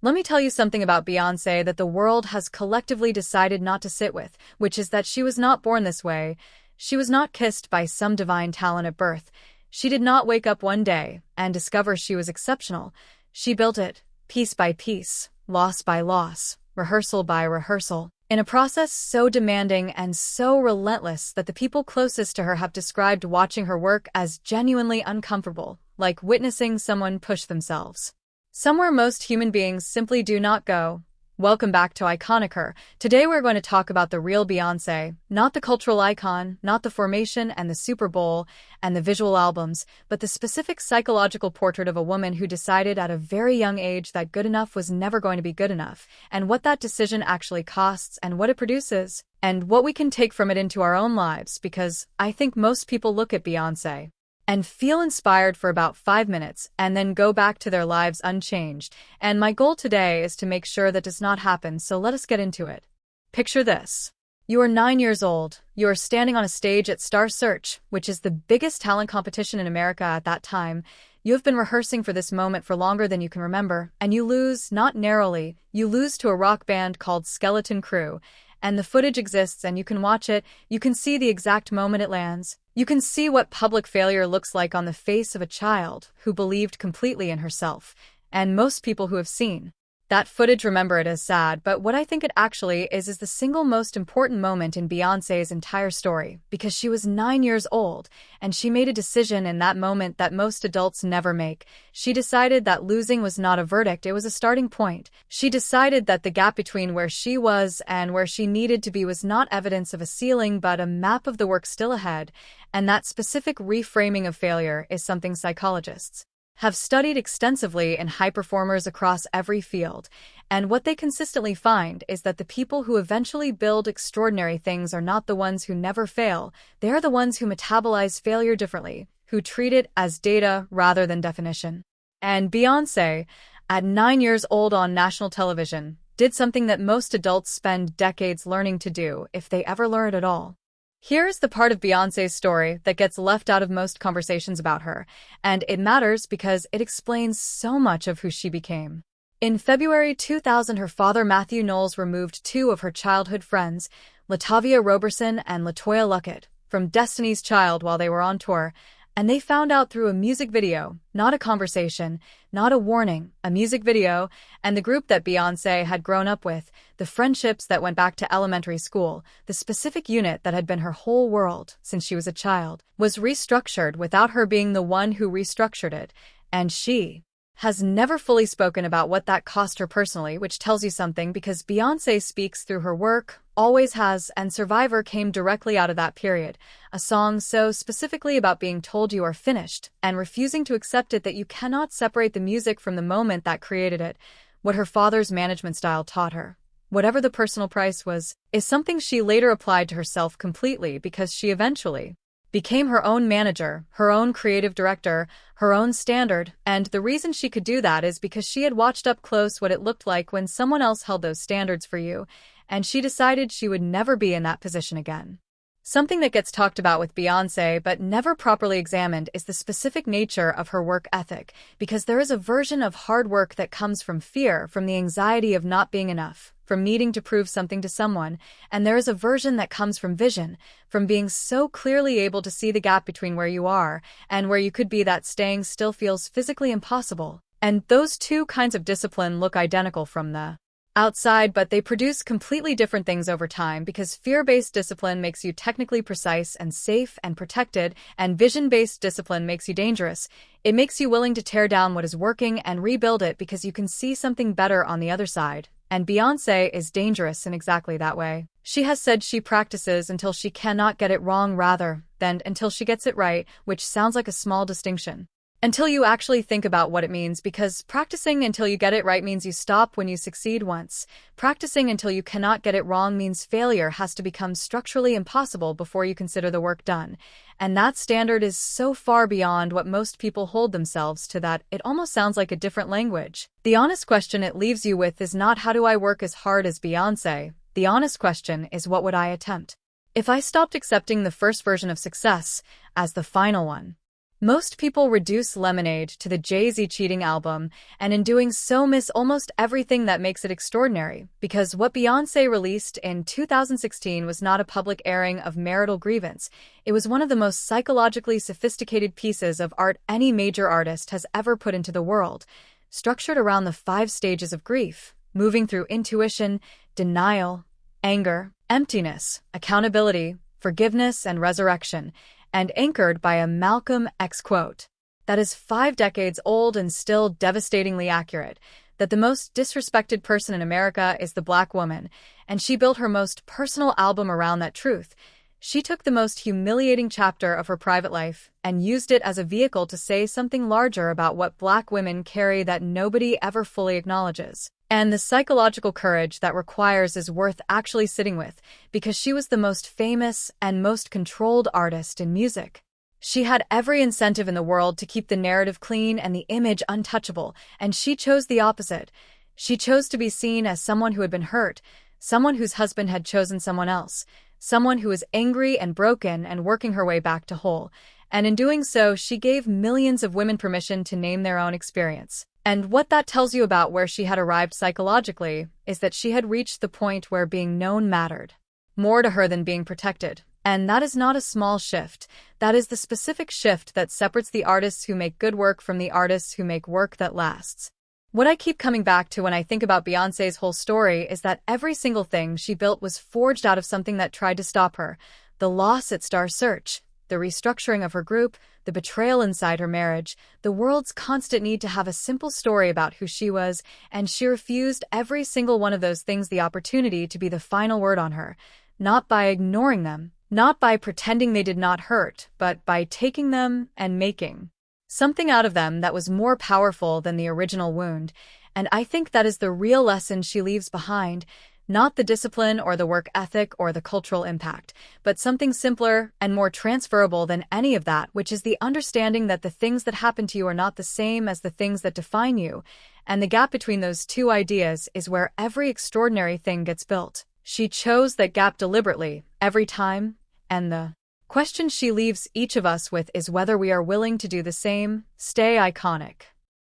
Let me tell you something about Beyoncé that the world has collectively decided not to sit with, which is that she was not born this way. She was not kissed by some divine talent at birth. She did not wake up one day and discover she was exceptional. She built it, piece by piece, loss by loss, rehearsal by rehearsal, in a process so demanding and so relentless that the people closest to her have described watching her work as genuinely uncomfortable, like witnessing someone push themselves somewhere most human beings simply do not go. Welcome back to Iconic Her. Today we're going to talk about the real Beyoncé, not the cultural icon, not the formation and the Super Bowl and the visual albums, but the specific psychological portrait of a woman who decided at a very young age that good enough was never going to be good enough, and what that decision actually costs and what it produces, and what we can take from it into our own lives, because I think most people look at Beyoncé and feel inspired for about 5 minutes and then go back to their lives unchanged. And my goal today is to make sure that does not happen, so let us get into it. Picture this. You are 9 years old. You are standing on a stage at Star Search, which is the biggest talent competition in America at that time. You have been rehearsing for this moment for longer than you can remember, and you lose, not narrowly, you lose to a rock band called Skeleton Crew. And the footage exists and you can watch it, you can see the exact moment it lands. You can see what public failure looks like on the face of a child who believed completely in herself. And most people who have seen that footage remember it as sad, but what I think it actually is the single most important moment in Beyoncé's entire story, because she was 9 years old, and she made a decision in that moment that most adults never make. She decided that losing was not a verdict, it was a starting point. She decided that the gap between where she was and where she needed to be was not evidence of a ceiling but a map of the work still ahead, and that specific reframing of failure is something psychologists have studied extensively in high performers across every field, and what they consistently find is that the people who eventually build extraordinary things are not the ones who never fail, they are the ones who metabolize failure differently, who treat it as data rather than definition. And Beyoncé, at 9 years old on national television, did something that most adults spend decades learning to do, if they ever learn at all. Here's the part of Beyoncé's story that gets left out of most conversations about her, and it matters because it explains so much of who she became. In February 2000, her father Matthew Knowles removed 2 of her childhood friends, Latavia Roberson and LaToya Luckett, from Destiny's Child while they were on tour, and they found out through a music video, not a conversation, not a warning, a music video, and the group that Beyoncé had grown up with, the friendships that went back to elementary school, the specific unit that had been her whole world since she was a child, was restructured without her being the one who restructured it, and she has never fully spoken about what that cost her personally, which tells you something because Beyoncé speaks through her work, always has, and Survivor came directly out of that period, a song so specifically about being told you are finished and refusing to accept it that you cannot separate the music from the moment that created it. What her father's management style taught her, whatever the personal price was, is something she later applied to herself completely because she eventually became her own manager, her own creative director, her own standard, and the reason she could do that is because she had watched up close what it looked like when someone else held those standards for you, and she decided she would never be in that position again. Something that gets talked about with Beyoncé but never properly examined is the specific nature of her work ethic, because there is a version of hard work that comes from fear, from the anxiety of not being enough, from needing to prove something to someone, and there is a version that comes from vision, from being so clearly able to see the gap between where you are and where you could be that staying still feels physically impossible. And those 2 kinds of discipline look identical from the outside, but they produce completely different things over time because fear-based discipline makes you technically precise and safe and protected, and vision-based discipline makes you dangerous. It makes you willing to tear down what is working and rebuild it because you can see something better on the other side. And Beyoncé is dangerous in exactly that way. She has said she practices until she cannot get it wrong rather than until she gets it right, which sounds like a small distinction until you actually think about what it means, because practicing until you get it right means you stop when you succeed once. Practicing until you cannot get it wrong means failure has to become structurally impossible before you consider the work done. And that standard is so far beyond what most people hold themselves to that it almost sounds like a different language. The honest question it leaves you with is not how do I work as hard as Beyoncé? The honest question is what would I attempt if I stopped accepting the first version of success as the final one? Most people reduce Lemonade to the Jay-Z cheating album, and in doing so miss almost everything that makes it extraordinary, because what Beyoncé released in 2016 was not a public airing of marital grievance. It was one of the most psychologically sophisticated pieces of art any major artist has ever put into the world, structured around the 5 stages of grief, moving through intuition, denial, anger, emptiness, accountability, forgiveness, and resurrection, and anchored by a Malcolm X quote that is 5 decades old and still devastatingly accurate, that the most disrespected person in America is the Black woman, and she built her most personal album around that truth. She took the most humiliating chapter of her private life and used it as a vehicle to say something larger about what Black women carry that nobody ever fully acknowledges. And the psychological courage that requires is worth actually sitting with, because she was the most famous and most controlled artist in music. She had every incentive in the world to keep the narrative clean and the image untouchable, and she chose the opposite. She chose to be seen as someone who had been hurt, someone whose husband had chosen someone else, someone who was angry and broken and working her way back to whole. And in doing so, she gave millions of women permission to name their own experience. And what that tells you about where she had arrived psychologically is that she had reached the point where being known mattered more to her than being protected. And that is not a small shift. That is the specific shift that separates the artists who make good work from the artists who make work that lasts. What I keep coming back to when I think about Beyoncé's whole story is that every single thing she built was forged out of something that tried to stop her. The loss at Star Search, the restructuring of her group, the betrayal inside her marriage, the world's constant need to have a simple story about who she was, and she refused every single one of those things the opportunity to be the final word on her, not by ignoring them, not by pretending they did not hurt, but by taking them and making something out of them that was more powerful than the original wound. And I think that is the real lesson she leaves behind, not the discipline or the work ethic or the cultural impact, but something simpler and more transferable than any of that, which is the understanding that the things that happen to you are not the same as the things that define you, and the gap between those two ideas is where every extraordinary thing gets built. She chose that gap deliberately, every time, and the question she leaves each of us with is whether we are willing to do the same. Stay iconic.